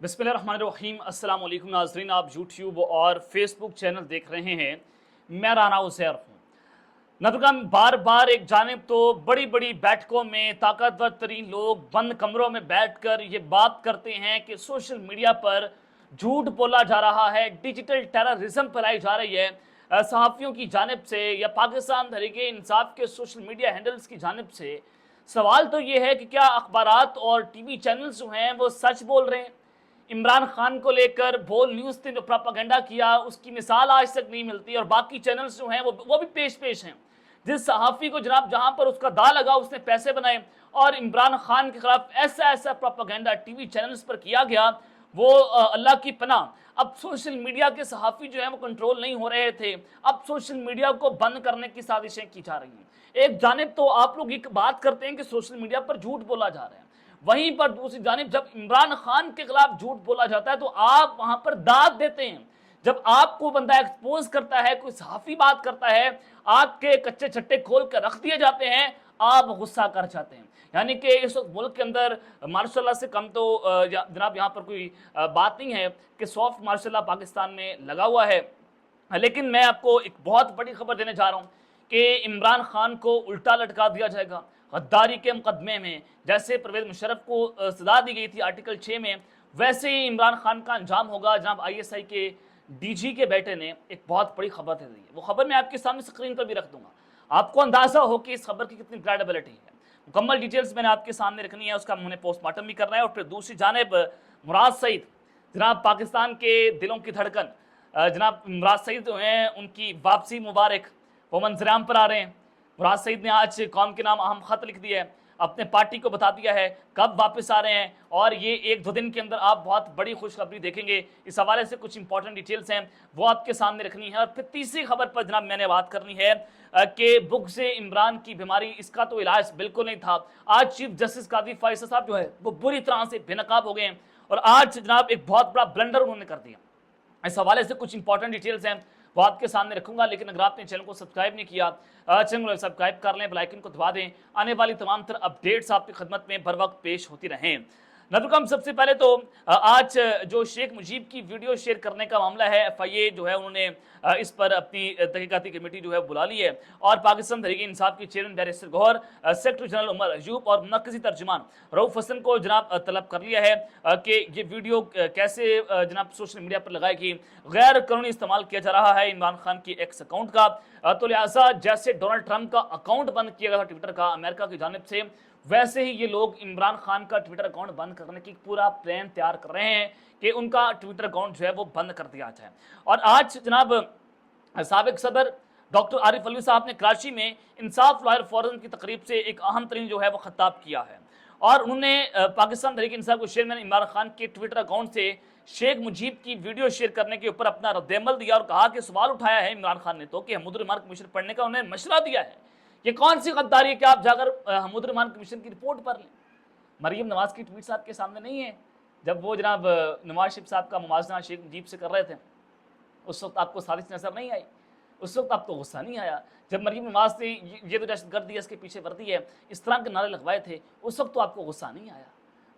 बिस्मिल्लाहिर्रहमानिर्रहीम। अस्सलाम वालेकुम नाज़रीन, आप यूट्यूब और फेसबुक चैनल देख रहे हैं। मैं राना उज़ैर हूँ। नदरगम बार बार एक जानिब तो बड़ी बड़ी बैठकों में ताकतवर तरीन लोग बंद कमरों में बैठकर ये बात करते हैं कि सोशल मीडिया पर झूठ बोला जा रहा है, डिजिटल टेररिज्म फैलाई जा रही है सहाफ़ियों की जानिब से या पाकिस्तान तहरीके इंसाफ के सोशल मीडिया हैंडल्स की जानिब से। सवाल तो ये है कि क्या अखबारात और टीवी चैनल्स जो हैं वो सच बोल रहे हैं? इमरान खान को लेकर बोल न्यूज़ ने जो प्रोपागेंडा किया उसकी मिसाल आज तक नहीं मिलती, और बाकी चैनल्स जो हैं वो भी पेश हैं। जिस सहाफ़ी को जनाब जहां पर उसका दाव लगा उसने पैसे बनाए और इमरान खान के खिलाफ ऐसा ऐसा प्रोपागेंडा टीवी चैनल्स पर किया गया, वो अल्लाह की पनाह। अब सोशल मीडिया के सहाफ़ी जो हैं वो कंट्रोल नहीं हो रहे थे, अब सोशल मीडिया को बंद करने की साजिशें की जा रही हैं। एक जानिब तो आप लोग एक बात करते हैं कि सोशल मीडिया पर झूठ बोला जा रहा है, वहीं पर दूसरी जानिब जब इमरान खान के खिलाफ झूठ बोला जाता है तो आप वहां पर दाद देते हैं। जब आपको बंदा एक्सपोज करता है, कोई सहाफ़ी बात करता है, आपके कच्चे छट्टे खोल कर रख दिए जाते हैं, आप गुस्सा कर जाते हैं। यानी कि इस वक्त मुल्क के अंदर मार्शल से कम तो जनाब यहाँ पर कोई बात नहीं है कि सॉफ्ट मार्शल पाकिस्तान में लगा हुआ है। लेकिन मैं आपको एक बहुत बड़ी खबर देने जा रहा हूँ कि इमरान खान को उल्टा लटका दिया जाएगा गद्दारी के मुकदमे में। जैसे परवेज़ मुशर्रफ को सजा दी गई थी आर्टिकल 6 में, वैसे ही इमरान खान का अंजाम होगा। जनाब ISI के DG के बेटे ने एक बहुत बड़ी खबर दे दी है, वो खबर मैं आपके सामने स्क्रीन पर भी रख दूंगा, आपको अंदाजा हो कि इस खबर की कितनी क्रेडिबिलिटी है। मुकम्मल डिटेल्स मैंने आपके सामने रखनी है, उसका उन्होंने पोस्टमार्टम भी करना है। और फिर दूसरी जानिब मुराद सईद, जनाब पाकिस्तान के दिलों की धड़कन, जनाब मुराद सईद जो हैं उनकी वापसी मुबारक, वो मंजराम पर आ रहे हैं। मुराद सईद ने आज कौम के नाम अहम ख़त लिख दिया है, अपने पार्टी को बता दिया है कब वापस आ रहे हैं, और ये एक दो दिन के अंदर आप बहुत बड़ी खुशखबरी देखेंगे। इस हवाले से कुछ इंपॉर्टेंट डिटेल्स हैं वो आपके सामने रखनी है। और फिर तीसरी खबर पर जनाब मैंने बात करनी है कि बुग़्ज़ इमरान की बीमारी, इसका तो इलाज बिल्कुल नहीं था। आज चीफ जस्टिस कादी फ़ैसल साहब जो है वो बुरी तरह से बेनकाब हो गए हैं, और आज जनाब एक बहुत बड़ा ब्लंडर उन्होंने कर दिया। इस हवाले से कुछ इंपॉर्टेंट डिटेल्स हैं वो आपके सामने रखूंगा। लेकिन अगर आपने चैनल को सब्सक्राइब नहीं किया, चैनल को सब्सक्राइब कर लें, बेल आइकन को दबा दें, आने वाली तमाम तरह अपडेट्स आपकी खिदमत में बर वक्त पेश होती रहें। नदरकम सबसे पहले तो आज जो शेख मुजीब की वीडियो शेयर करने का मामला है, FIA जो है उन्होंने इस पर अपनी तहकीकाती कमेटी जो है बुला ली है, और पाकिस्तान तहरीक इंसाफ के chairman barrister Gohar, secretary general Umar Ayub और मरकजी तर्जुमान रऊफ हसन को जनाब तलब कर लिया है कि ये वीडियो कैसे जनाब सोशल मीडिया पर लगाई गई, गैर कानूनी इस्तेमाल किया जा रहा है इमरान खान की एक्स अकाउंट का। तो लिहाजा जैसे डोनाल्ड ट्रंप का अकाउंट बंद किया गया था ट्विटर का अमेरिका की जानिब से, वैसे ही ये लोग इमरान खान का ट्विटर अकाउंट बंद करने की पूरा प्लान तैयार कर रहे हैं कि उनका ट्विटर अकाउंट जो है वो बंद कर दिया जाए। और आज जनाब साबिक सदर डॉक्टर आरिफ अलवी साहब ने कराची में इंसाफ लॉयर फोरम की तकरीब से एक अहम तरीन जो है वो खिताब किया है, और उन्होंने पाकिस्तान तहरीक इंसाफ के चेयरमैन इमरान खान के ट्विटर अकाउंट से शेख मुजीब की वीडियो शेयर करने के ऊपर अपना रद्दअमल दिया, और कहा कि सवाल उठाया है इमरान खान ने तो कि हमूद रहमान कमीशन पढ़ने का उन्हें मशवरा दिया है। ये कौन सी गद्दारी है कि आप जाकर हमूद रहमान कमीशन की रिपोर्ट पढ़ लें। मरीम नवाज की ट्वीट्स आपके सामने नहीं है, जब वो जनाब नवाज शरीफ साहब का मुवाजना शेख मुजीब से कर रहे थे, उस वक्त आपको साजिश नजर नहीं आई, उस वक्त आपको गुस्सा नहीं आया। जब मरीम नवाज ने ये तो दहशतगर्दी है, इसके पीछे वर्दी है, इस तरह के नारे लगवाए थे, उस वक्त तो आपको गुस्सा नहीं आया,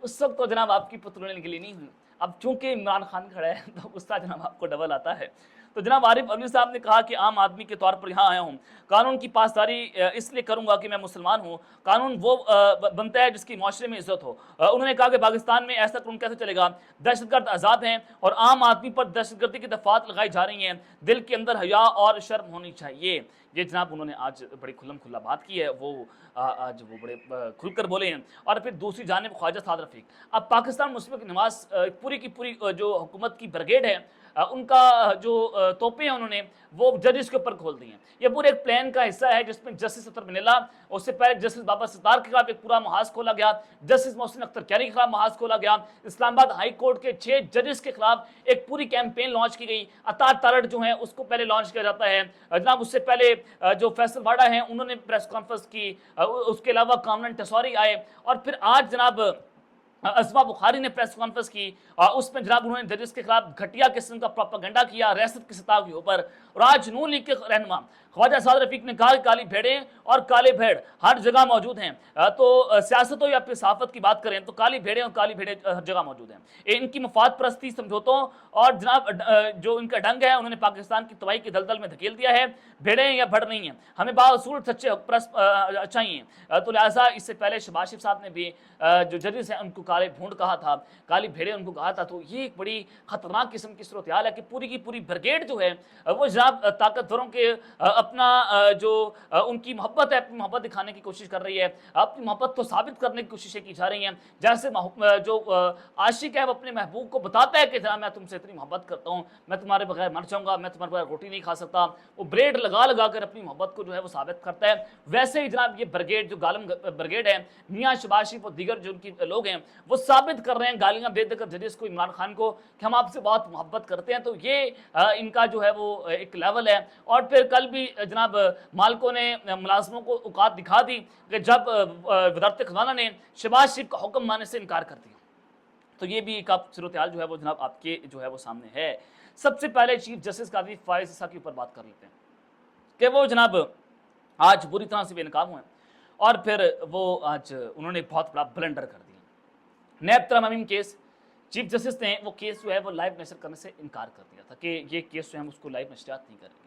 उस वक्त तो जनाब आपकी पतलूनें गिली नहीं हुई। अब चूंकि इमरान खान खड़ा है तो गुस्सा जनाब आपको डबल आता है। तो जनाब आरिफ अलवी साहब ने कहा कि आम आदमी के तौर पर यहाँ आया हूँ, कानून की पासदारी इसलिए करूँगा कि मैं मुसलमान हूँ, कानून वो बनता है जिसकी माशरे में इज्जत हो। उन्होंने कहा कि पाकिस्तान में ऐसा कानून कैसे चलेगा, दहशतगर्द आज़ाद हैं और आम आदमी पर दहशतगर्दी की दफात लगाई जा रही हैं, दिल के अंदर हया और शर्म होनी चाहिए। ये जनाब उन्होंने आज बड़ी खुल्लम खुल्ला बात की है, वो आज वो बड़े खुलकर बोले हैं। और फिर दूसरी जानिब ख्वाजा साद रफ़ीक, अब पाकिस्तान मुस्लिम नवाज पूरी की पूरी जो हुकूमत की ब्रिगेड है, उनका जो तोपे हैं उन्होंने वो जजेस के ऊपर खोल दी हैं। ये पूरे एक प्लान का हिस्सा है जिसमें जस्टिस अतर मिनेला, उससे पहले जस्टिस बाबा सत्तार के खिलाफ एक पूरा महाज खोला गया, जस्टिस मोहसिन अख्तर कैरी के खिलाफ महाज खोला गया, इस्लामाबाद हाई कोर्ट के 6 जजेस के खिलाफ एक पूरी कैंपेन लॉन्च की गई। अतार तारड़ जो है उसको पहले लॉन्च किया जाता है जनाब, उससे पहले जो फैसल वाडा हैं उन्होंने प्रेस कॉन्फ्रेंस की, उसके अलावा कामरान टसौरी आए, और फिर आज जनाब असमा बुखारी ने प्रेस कॉन्फ्रेंस की, उसमें जनाब उन्होंने जजेस के खिलाफ घटिया किस्म का प्रोपेगेंडा किया रियासत की सतह के ऊपर। और आज नून लीग के रहनुमा ख्वाजा साद रफीक ने कहा कि काली भेड़ें और काले भेड़ हर जगह मौजूद हैं। तो सियासत हो या फिर सहाफत की बात करें तो काली भेड़ें और काली भेड़ें हर जगह मौजूद हैं। इनकी मफाद परस्ती समझौतों और जनाब जो इनका ढंग है, उन्होंने पाकिस्तान की तबाही के दलदल में धकेल दिया है। भेड़ें या भड़ नहीं है, हमें बावसूल सच्चे प्रेस चाहिए। तो लिहाजा इससे पहले शहबाज शरीफ साहब ने भी जो जजेस हैं उनको काले भूंड कहा था, काली भेड़ें उनको कहा था। तो ये एक बड़ी खतरनाक किस्म की सूरत हाल है कि पूरी की पूरी ब्रिगेड जो है वो जनाब ताकतवरों के अपना जो उनकी मोहब्बत है, अपनी मोहब्बत दिखाने की कोशिश कर रही है, अपनी मोहब्बत को साबित करने की कोशिशें की जा रही हैं। जैसे जो आशिक है वो अपने महबूब को बताता है कि जनाब मैं तुमसे इतनी मोहब्बत करता हूँ, मैं तुम्हारे बगैर मर जाऊंगा, मैं तुम्हारे बगैर रोटी नहीं खा सकता। वो ब्रेड लगा लगा कर अपनी मोहब्बत को जो है वो साबित करता है। वैसे ही जनाब ये ब्रिगेड जो गालिम ब्रिगेड है, मियाँ शहबाज शरीफ और दीगर जो उनकी लोग हैं वो साबित कर रहे हैं गालियां दे देकर जजेस को, इमरान खान को, कि हम आपसे बहुत मोहब्बत करते हैं। तो ये इनका जो है वो एक लेवल है। और फिर कल भी जनाब मालिकों ने मुलाजमों को औकात दिखा दी कि जब वज़ारत ख़ज़ाना ने शहबाज शरीफ का हुक्म मानने से इनकार कर दिया। तो ये भी एक आप सूरत हाल जो है वो जनाब आपके जो है वो सामने है। सबसे पहले चीफ जस्टिस काज़ी फ़ाइज़ ईसा के ऊपर बात कर लेते हैं कि वो जनाब आज बुरी तरह से बेनकाम हुए और फिर वो आज उन्होंने बहुत बड़ा ब्लंडर कर दिया। नैब तरमीम केस, चीफ जस्टिस ने वो केस जो है वो लाइव नशर करने से इनकार कर दिया था कि ये केस जो है हम उसको लाइव नशरियात नहीं करेंगे।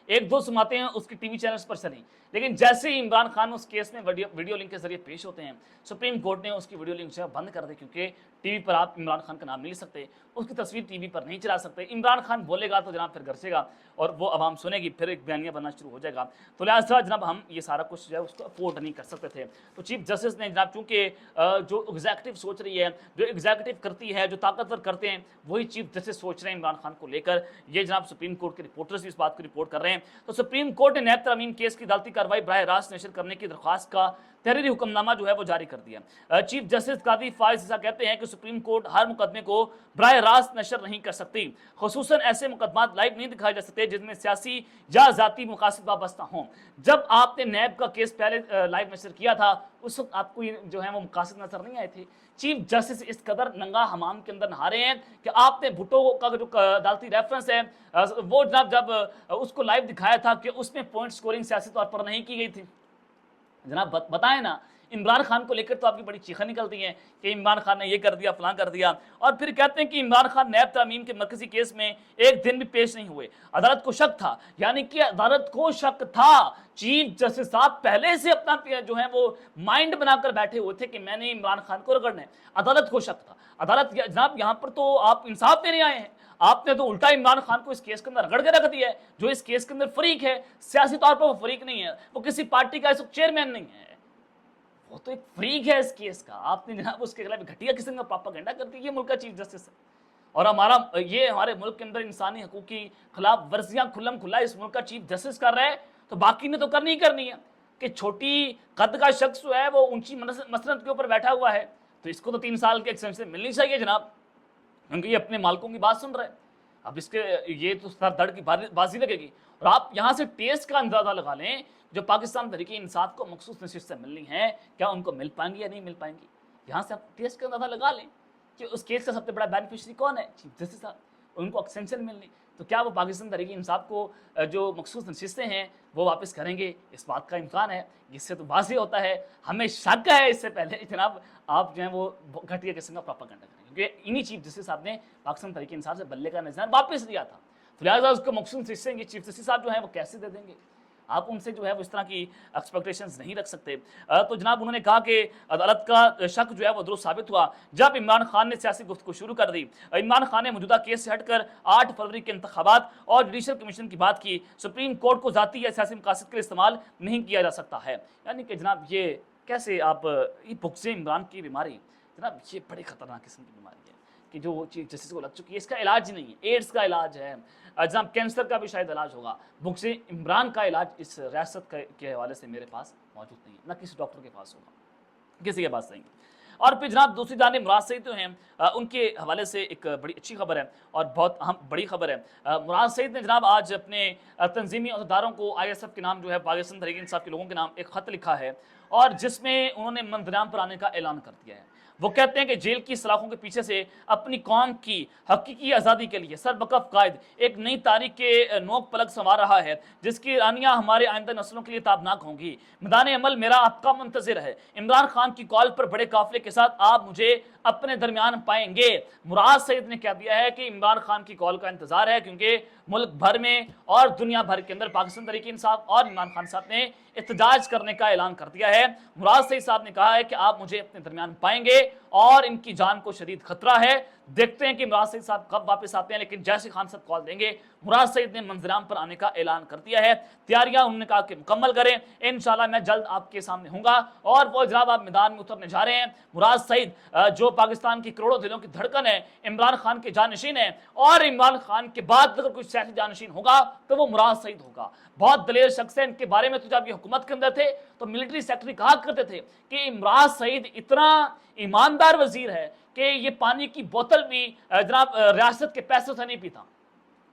एक दो सुनाते हैं उसकी टीवी चैनल्स पर चली, लेकिन जैसे ही इमरान खान उस केस में वीडियो लिंक के जरिए पेश होते हैं, सुप्रीम कोर्ट ने उसकी वीडियो लिंक जो है बंद कर दी, क्योंकि टीवी पर आप इमरान खान का नाम नहीं ले सकते, उसकी तस्वीर टीवी पर नहीं चला सकते। इमरान खान बोलेगा तो जनाब फिर गरजेगा और वो आवाम सुनेगी, फिर एक बयानिया बनना शुरू हो जाएगा। तो लिहाजा जनाब हम ये सारा कुछ जो है उसको अफोर्ड नहीं कर सकते थे। तो चीफ जस्टिस ने जनाब चूँकि जो एग्जीक्यूटिव सोच रही है, जो एग्जीक्यूटिव करती है, जो ताकतवर करते हैं, वही चीफ जस्टिस सोच रहे हैं इमरान खान को लेकर। ये जनाब सुप्रीम कोर्ट के रिपोर्टर्स भी इस बात को रिपोर्ट कर रहे हैं। तो सुप्रीम कोर्ट ने नैब तरमीम केस की अदालती कार्रवाई बराह रास्त नशर करने की दरख्वास्त का तहरीरी हुक्मनामा जो है वो जारी कर दिया। चीफ जस्टिस कादी फ़ाइज़ ईसा कहते हैं कि सुप्रीम कोर्ट हर मुकदमे को बराह रास्त नशर नहीं कर सकती, खुसूसन ऐसे मुकदमात लाइव नहीं दिखाए जा सकते जिनमें सियासी या ज़ाती मकासद वाबस्ता हों। जब आपने नैब का केस पहले लाइव नशर किया था उस वक्त आपको ये जो है वो मकासद नजर नहीं आए थे। चीफ जस्टिस इस कदर नंगा हमाम के अंदर नहा रहे हैं कि आपने भुट्टो का जो अदालती रेफरेंस है वो जब उसको लाइव दिखाया था कि उसमें पॉइंट स्कोरिंग सियासी तौर पर नहीं की गई थी। जनाब बताएं ना, इमरान खान को लेकर तो आपकी बड़ी चीखें निकलती हैं कि इमरान खान ने ये कर दिया, फलां कर दिया, और फिर कहते हैं कि इमरान खान नैब तरमीम के मरकजी केस में एक दिन भी पेश नहीं हुए। अदालत को शक था, यानी कि अदालत को शक था। चीफ जस्टिस साहब पहले से अपना जो है वो माइंड बनाकर बैठे हुए थे कि मैंने इमरान खान को रगड़ना है। अदालत को शक था। अदालत जनाब यहाँ पर तो आप इंसाफ देने आए हैं, आपने तो उल्टा इमरान खान को इस केस के अंदर रगड़ के रख दिया है। जो इस केस के अंदर फरीक है, सियासी तौर पर वो फरीक नहीं है, वो किसी पार्टी का चेयरमैन नहीं है, वो तो एक फ्रीक है इस केस का। आपने जनाब उसके खिलाफ घटिया किस्म का प्रोपेगेंडा कर दिया। ये मुल्क का चीफ जस्टिस है और हमारे मुल्क के अंदर इंसानी हकूक की खिलाफ वर्जियां खुल्लम खुल्ला इस मुल्क का चीफ जस्टिस कर रहा है, तो बाकी ने तो करनी ही करनी है। कि छोटी कद का शख्स जो है वो ऊंची मसनद के ऊपर बैठा हुआ है, तो इसको तो 3 साल के एक्सटेंशन मिलनी चाहिए जनाब, क्योंकि ये अपने मालिकों की बात सुन रहे हैं। अब इसके ये तो सर दर्द की बाजी लगेगी। और आप यहाँ से टेस्ट का अंदाजा लगा लें, जो पाकिस्तान तहरीक इंसाफ को मखसूस नशिस्त से मिलनी है, क्या उनको मिल पाएंगी या नहीं मिल पाएंगी। यहाँ से आप टेस्ट का अंदाजा लगा लें कि उस केस का सबसे बड़ा बेनिफिशरी कौन है, चीफ जस्टिस साहब। उनको एक्सटेंशन मिलनी, तो क्या वो पाकिस्तान तहरीक इंसाफ को जो मखसूस नशिस्तें हैं वो वापस करेंगे, इस बात का इम्कान है। इससे तो वाज़ेह होता है, हमें शक है इससे पहले जनाब आप जो है वो घटिया किस्म का प्रोपेगेंडा करेंगे, क्योंकि इन्हीं चीफ जस्टिस साहब ने पाकिस्तान तहरीक इंसाफ से बल्ले का निज़ाम वापस लिया था। तो लिहाजा उसको मखसूस नशिस्तें ये चीफ जस्टिस साहब जो है वो कैसे दे देंगे, आप उनसे जो है वो इस तरह की एक्सपेक्टेशंस नहीं रख सकते। तो जनाब उन्होंने कहा कि अदालत का शक जो है वो दुरुस्त साबित हुआ जब इमरान खान ने सियासी गुफ्तगू शुरू कर दी। इमरान खान ने मौजूदा केस से हटकर 8 फरवरी के इंतखाबात और जुडिशल कमीशन की बात की। सुप्रीम कोर्ट को ज़ाती या सियासी मकासद के लिए इस्तेमाल नहीं किया जा सकता है। यानी कि जनाब ये कैसे आप ये भुगसे इमरान की बीमारी, जनाब ये बड़ी ख़तरनाक किस्म की बीमारी है कि जो चीफ जस्टिस को लग चुकी है। इसका इलाज नहीं है, एड्स का इलाज है, जनाब कैंसर का भी शायद इलाज होगा। भुगसे इमरान का इलाज इस रियासत के हवाले से मेरे पास मौजूद नहीं है, ना किसी डॉक्टर के पास होगा, किसी के पास नहीं। और फिर जनाब दूसरी जानिब मुराद सईद तो हैं, उनके हवाले से एक बड़ी अच्छी खबर है और बहुत अहम बड़ी खबर है। मुराद सईद ने जनाब आज अपने तंजीमी अहदेदारों को ISF के नाम जो है पाकिस्तान तहरीक इंसाफ के लोगों के नाम एक ख़त लिखा है और जिसमें उन्होंने मंजराम पर आने का ऐलान कर दिया है। वो कहते हैं कि जेल की सलाखों के पीछे से अपनी कौम की हकीकी आज़ादी के लिए सरबकफ कायद एक नई तारीख के नोक पलक संवार रहा है, जिसकी रानियां हमारे आइंदा नस्लों के लिए ताबनाक होंगी। मैदान अमल मेरा आपका मुंतजिर है। इमरान खान की कॉल पर बड़े काफिले के साथ आप मुझे अपने दरमियान पाएंगे। मुराद सईद ने कह दिया है कि इमरान खान की कॉल का इंतजार है, क्योंकि मुल्क भर में और दुनिया भर के अंदर पाकिस्तान तहरीक इंसाफ और इमरान खान साहब ने एहतजाज करने का ऐलान कर दिया है। मुराद सईद साहब ने कहा है कि आप मुझे अपने दरमियान पाएंगे और इनकी जान को शदीद खतरा है। देखते हैं कि मुराद सईद साहब कब वापस आते हैं, लेकिन जैसे खान साहब कॉल देंगे मुराद सईद ने मंजराम पर आने का ऐलान कर दिया है। तैयारियां उन्होंने कहा कि मुकम्मल करें, इंशाल्लाह मैं जल्द आपके सामने हूंगा। और वो जनाब आप मैदान में उतरने जा रहे हैं। मुराद सईद जो पाकिस्तान की करोड़ों दिलों की धड़कन है, इमरान खान के जानशीन है, और इमरान खान के बाद अगर कोई सियासी जानशीन होगा तो वो मुराद सईद होगा। बहुत दलेर शख्स है। इनके बारे में तो जब ये हुकूमत के अंदर थे तो मिलिट्री सेक्रेटरी कहा करते थे कि इमरान सईद इतना ईमानदार वजीर है कि ये पानी की बोतल भी जनाब रियासत के पैसों से नहीं पीता,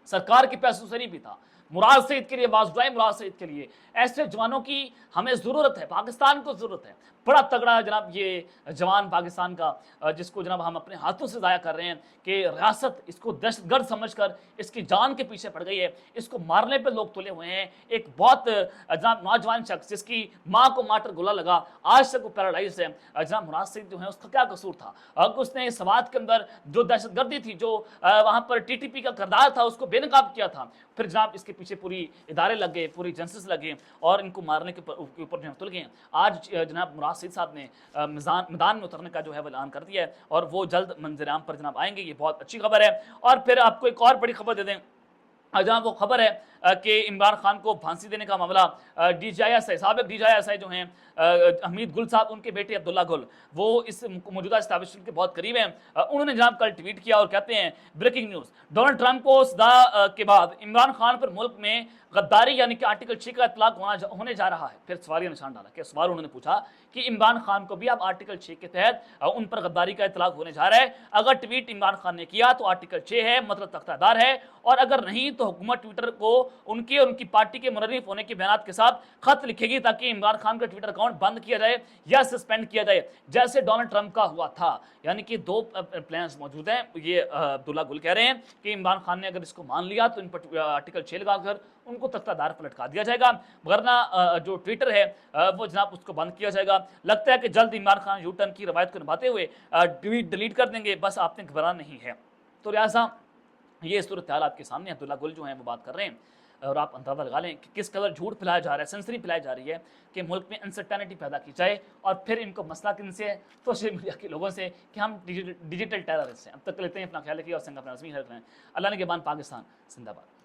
सरकार के पैसों से नहीं पीता। मुराद सईद के लिए आवाज उठाएं, मुराद सईद के लिए। ऐसे जवानों की हमें ज़रूरत है, पाकिस्तान को ज़रूरत है। बड़ा तगड़ा जनाब ये जवान पाकिस्तान का, जिसको जनाब हम अपने हाथों से ज़ाया कर रहे हैं कि रियासत इसको दहशतगर्द समझकर इसकी जान के पीछे पड़ गई है, इसको मारने पे लोग तुले हुए हैं। एक बहुत जनाब नौजवान शख्स जिसकी माँ को माटर गोला लगा, आज तक वो पैरालाइज है। जनाब मुराद सईद जो है उसका क्या कसूर था? उसने सवात के अंदर जो दहशतगर्दी थी, जो वहाँ पर टीटीपी का किरदार था, उसको बेनकाब किया था। फिर जनाब इसके पीछे पूरी इदारे लगे, पूरी एजेंसीज लगे और इनको मारने के ऊपर जो तुल गए। आज जनाब मुराद सईद साहब ने मैदान में उतरने का जो है वो ऐलान कर दिया है और वो जल्द मंजराम पर जनाब आएंगे। ये बहुत अच्छी खबर है। और फिर आपको एक और बड़ी खबर दे दें, जहाँ वो खबर है कि इमरान खान को फांसी देने का मामला DGISI साबिक DGISI जो हैं हमीद गुल साहब, उनके बेटे अब्दुल्ला गुल, वो इस मौजूदा एस्टैब्लिशमेंट के बहुत करीब हैं। उन्होंने जनाब कल ट्वीट किया और कहते हैं ब्रेकिंग न्यूज़, डोनाल्ड ट्रंप को सदा के बाद इमरान खान पर मुल्क में गद्दारी यानी कि आर्टिकल 6 का इतलाक होने जा रहा है। फिर सवालिया निशान डाला कि सवाल उन्होंने पूछा कि इमरान खान को भी अब आर्टिकल 6 के तहत उन पर गद्दारी का इतलाक होने जा रहा है। अगर ट्वीट इमरान खान ने किया तो आर्टिकल 6 है, मतलब तख्तादार है, और अगर नहीं तो हुकूमत ट्विटर को उनकी और उनकी पार्टी के मुनर्रिफ होने के बयान के साथ खत लिखेगी ताकि इमरान खान का ट्विटर अकाउंट बंद किया जाए या सस्पेंड किया जाए, जैसे डोनाल्ड ट्रंप का हुआ था। यानी कि दो प्लान्स मौजूद हैं। ये अब्दुल्ला गुल कह रहे हैं कि इमरान खान ने अगर इसको मान लिया तो इन पर आर्टिकल 6 लगाकर उनको तख्तादार पर लटका दिया जाएगा, वरना जो ट्विटर है वो जनाब उसको बंद किया जाएगा। लगता है कि जल्द इमरान खान यू टर्न की रवायत को निभाते हुए ट्वीट डिलीट कर देंगे, बस आपने घबराना नहीं है। तो लिहाजा ये सूरत हाल आपके सामने अब्दुल्ला गुल जो हैं वो बात कर रहे हैं, और आप अंदाजा लगा लें कि किस कदर झूठ फैलाया जा रहा है, सेंसरी फैलाई जा रही है कि मुल्क में अनसर्टेनिटी पैदा की जाए, और फिर इनको मसला किन से है? सोशल मीडिया के लोगों से कि हम डिजिटल टेररिस्ट हैं। अब तक लेते हैं, अपना ख्याल रखिए और संग अपना नज़मी रख रहे हैं। अल्लाह ने के बाद पाकिस्तान जिंदाबाद।